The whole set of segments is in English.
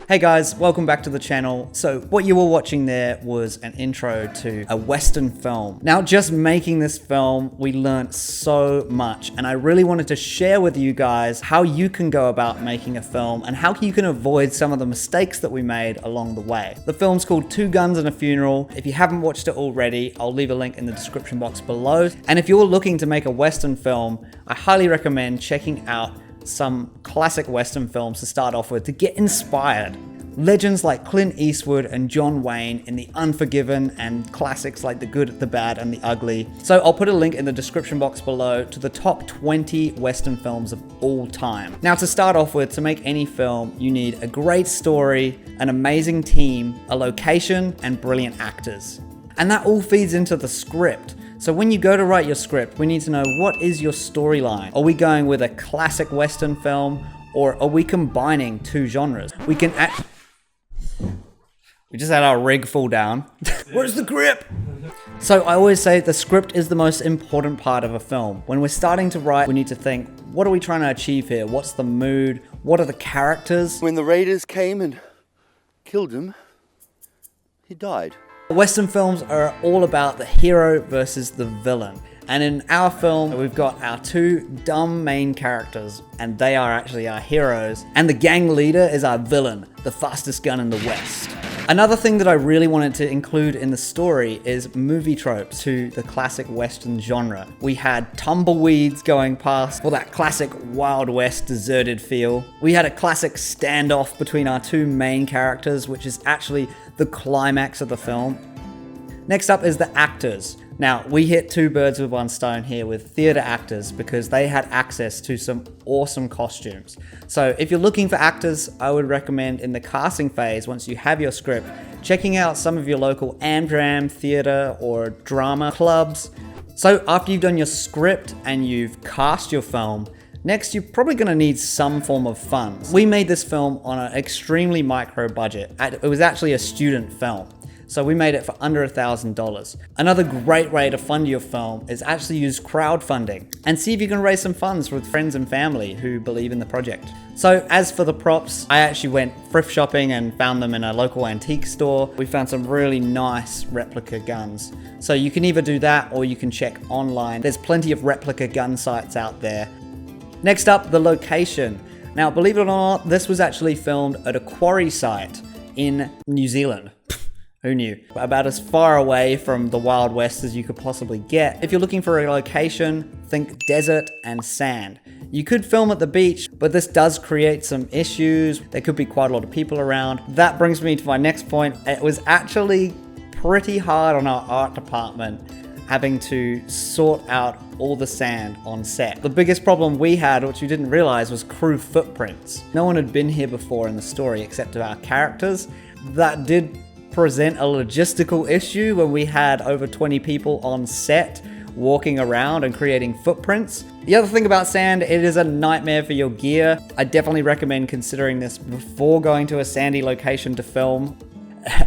Hey guys, welcome back to the channel. So what you were watching there was an intro to a Western film. Now just making this film, we learned so much, and I really wanted to share with you guys how you can go about making a film and how you can avoid some of the mistakes that we made along the way. The film's called Two Guns and a Funeral. If you haven't watched it already, I'll leave a link in the description box below. And if you're looking to make a Western film, I highly recommend checking out some classic Western films to start off with to get inspired. Legends like Clint Eastwood and John Wayne in The Unforgiven, and classics like The Good, the Bad, and the Ugly. So I'll put a link in the description box below to the top 20 Western films of all time. Now to start off with, to make any film, you need a great story, an amazing team, a location, and brilliant actors. And that all feeds into the script. So when you go to write your script, we need to know, what is your storyline? Are we going with a classic Western film, or are we combining two genres? We just had our rig fall down. Where's the grip? So I always say the script is the most important part of a film. When we're starting to write, we need to think, what are we trying to achieve here? What's the mood? What are the characters? When the raiders came and killed him, he died. Western films are all about the hero versus the villain. And in our film, we've got our two dumb main characters, and they are actually our heroes. And the gang leader is our villain, the fastest gun in the West. Another thing that I really wanted to include in the story is movie tropes to the classic Western genre. We had tumbleweeds going past for that classic Wild West deserted feel. We had a classic standoff between our two main characters, which is actually the climax of the film. Next up is the actors. Now, we hit two birds with one stone here with theater actors because they had access to some awesome costumes. So if you're looking for actors, I would recommend in the casting phase, once you have your script, checking out some of your local Amdram theater or drama clubs. So after you've done your script and you've cast your film, next, you're probably going to need some form of funds. We made this film on an extremely micro budget. It was actually a student film. So we made it for under $1,000. Another great way to fund your film is actually use crowdfunding and see if you can raise some funds with friends and family who believe in the project. So as for the props, I actually went thrift shopping and found them in a local antique store. We found some really nice replica guns. So you can either do that or you can check online. There's plenty of replica gun sites out there. Next up, the location. Now, believe it or not, this was actually filmed at a quarry site in New Zealand. Who knew? About as far away from the Wild West as you could possibly get. If you're looking for a location, think desert and sand. You could film at the beach, but this does create some issues. There could be quite a lot of people around. That brings me to my next point. It was actually pretty hard on our art department having to sort out all the sand on set. The biggest problem we had, which we didn't realize, was crew footprints. No one had been here before in the story except of our characters. That did present a logistical issue when we had over 20 people on set walking around and creating footprints. The other thing about sand, it is a nightmare for your gear. I definitely recommend considering this before going to a sandy location to film,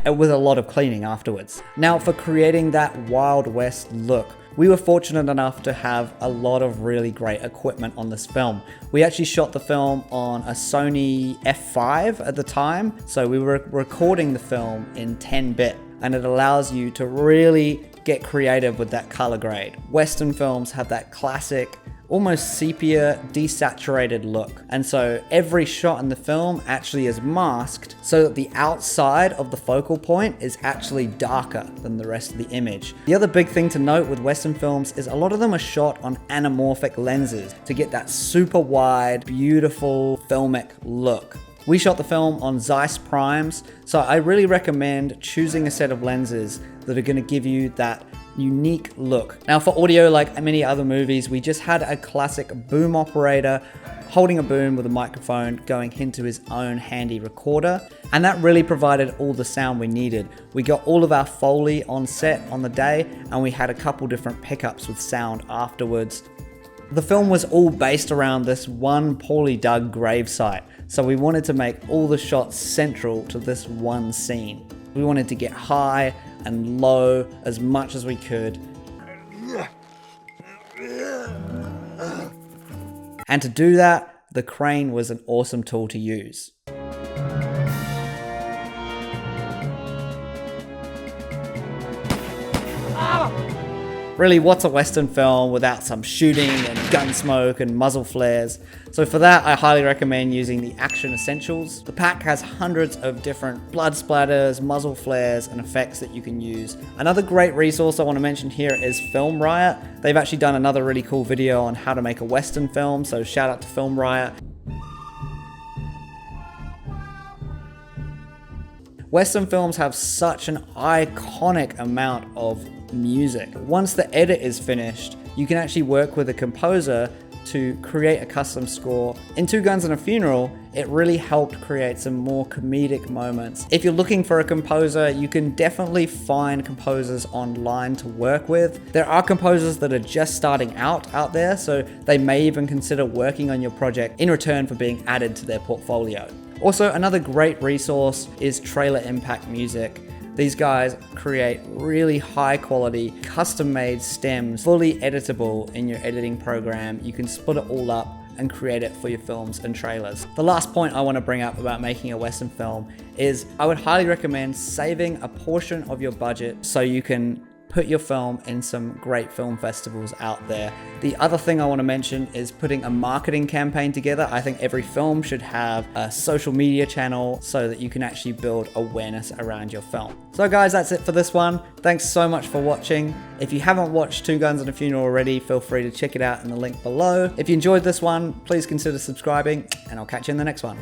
with a lot of cleaning afterwards. Now, for creating that Wild West look, we were fortunate enough to have a lot of really great equipment on this film. We actually shot the film on a Sony F5 at the time, so we were recording the film in 10-bit, and it allows you to really get creative with that color grade. Western films have that classic, almost sepia, desaturated look. And so every shot in the film actually is masked so that the outside of the focal point is actually darker than the rest of the image. The other big thing to note with Western films is a lot of them are shot on anamorphic lenses to get that super wide, beautiful filmic look. We shot the film on Zeiss primes, so I really recommend choosing a set of lenses that are going to give you that unique look. Now for audio, like many other movies, we just had a classic boom operator holding a boom with a microphone going into his own handy recorder, and that really provided all the sound we needed. We got all of our Foley on set on the day, and we had a couple different pickups with sound afterwards. The film was all based around this one poorly dug gravesite, so we wanted to make all the shots central to this one scene. We wanted to get high and low as much as we could. And to do that, the crane was an awesome tool to use. Really, what's a Western film without some shooting and gun smoke and muzzle flares? So for that, I highly recommend using the Action Essentials. The pack has hundreds of different blood splatters, muzzle flares, and effects that you can use. Another great resource I want to mention here is Film Riot. They've actually done another really cool video on how to make a Western film, so shout out to Film Riot. Western films have such an iconic amount of music. Once the edit is finished, you can actually work with a composer to create a custom score. In Two Guns and a Funeral, it really helped create some more comedic moments. If you're looking for a composer, you can definitely find composers online to work with. There are composers that are just starting out there, so they may even consider working on your project in return for being added to their portfolio. Also, another great resource is Trailer Impact Music. These guys create really high quality, custom made stems, fully editable in your editing program. You can split it all up and create it for your films and trailers. The last point I want to bring up about making a Western film is I would highly recommend saving a portion of your budget so you can put your film in some great film festivals out there. The other thing I want to mention is putting a marketing campaign together. I think every film should have a social media channel so that you can actually build awareness around your film. So guys, that's it for this one. Thanks so much for watching. If you haven't watched Two Guns and a Funeral already, feel free to check it out in the link below. If you enjoyed this one, please consider subscribing, and I'll catch you in the next one.